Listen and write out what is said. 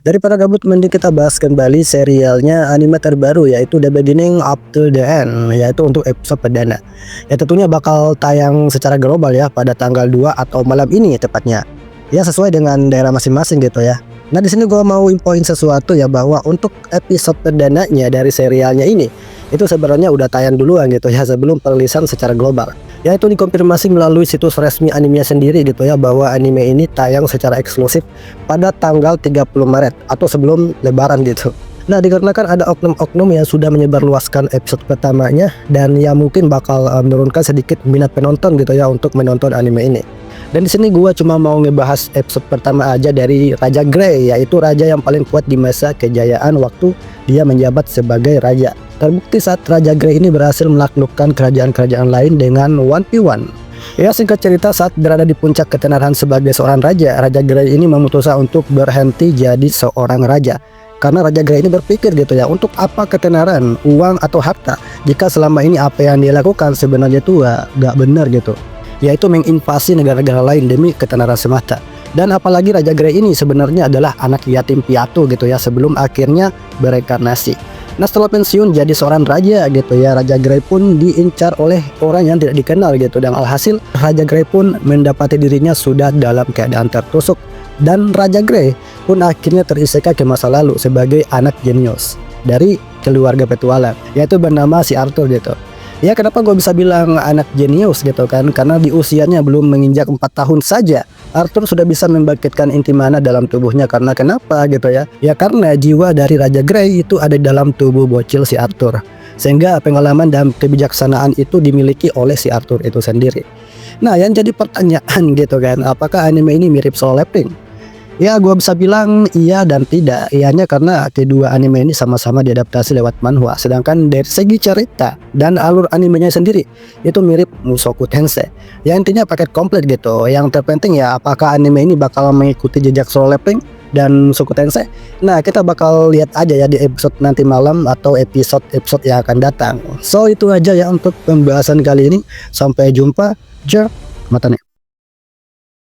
Daripada gabut mending kita bahas kembali serialnya anime terbaru yaitu The Beginning Up to the End, yaitu untuk episode perdana. Ya tentunya bakal tayang secara global ya pada tanggal 2 atau malam ini tepatnya. Ya sesuai dengan daerah masing-masing gitu ya. Nah di sini gua mau infoin sesuatu ya, bahwa untuk episode perdananya dari serialnya ini itu sebenarnya udah tayang duluan gitu ya sebelum perilisan secara global. Yaitu dikonfirmasi melalui situs resmi animenya sendiri gitu ya, bahwa anime ini tayang secara eksklusif pada tanggal 30 Maret atau sebelum lebaran gitu. Nah dikarenakan ada oknum-oknum yang sudah menyebarluaskan episode pertamanya dan yang mungkin bakal menurunkan sedikit minat penonton gitu ya untuk menonton anime ini. Dan di sini gua cuma mau ngebahas episode pertama aja dari Raja Grey, yaitu raja yang paling kuat di masa kejayaan waktu dia menjabat sebagai raja. Terbukti saat Raja Grey ini berhasil menaklukkan kerajaan-kerajaan lain dengan 1v1. Ya singkat cerita, saat berada di puncak ketenaran sebagai seorang raja, Raja Grey ini memutuskan untuk berhenti jadi seorang raja. Karena Raja Grey ini berpikir gitu ya, untuk apa ketenaran, uang atau harta, jika selama ini apa yang dia lakukan sebenarnya itu gak benar gitu, yaitu menginvasi negara-negara lain demi ketenaran semata. Dan apalagi Raja Grey ini sebenarnya adalah anak yatim piatu gitu ya, sebelum akhirnya bereinkarnasi. Nah setelah pensiun jadi seorang raja gitu ya, Raja Grey pun diincar oleh orang yang tidak dikenal gitu. Dan alhasil Raja Grey pun mendapati dirinya sudah dalam keadaan tertusuk. Dan Raja Grey pun akhirnya terisekai ke masa lalu sebagai anak jenius dari keluarga petualang, yaitu bernama si Arthur gitu. Ya kenapa gue bisa bilang anak jenius gitu kan, karena di usianya belum menginjak 4 tahun saja Arthur sudah bisa membangkitkan inti mana dalam tubuhnya. Karena kenapa gitu ya, ya karena jiwa dari Raja Grey itu ada di dalam tubuh bocil si Arthur, sehingga pengalaman dan kebijaksanaan itu dimiliki oleh si Arthur itu sendiri. Nah yang jadi pertanyaan gitu kan, apakah anime ini mirip Solo Leveling? Ya gue bisa bilang iya dan tidak. Iyanya karena kedua anime ini sama-sama diadaptasi lewat manhwa, sedangkan dari segi cerita dan alur animenya sendiri itu mirip Mushoku Tensei. Ya intinya paket komplit gitu. Yang terpenting ya apakah anime ini bakal mengikuti jejak Solo Leveling dan Mushoku Tensei. Nah kita bakal lihat aja ya di episode nanti malam atau episode yang akan datang. So itu aja ya untuk pembahasan kali ini. Sampai jumpa. Matane.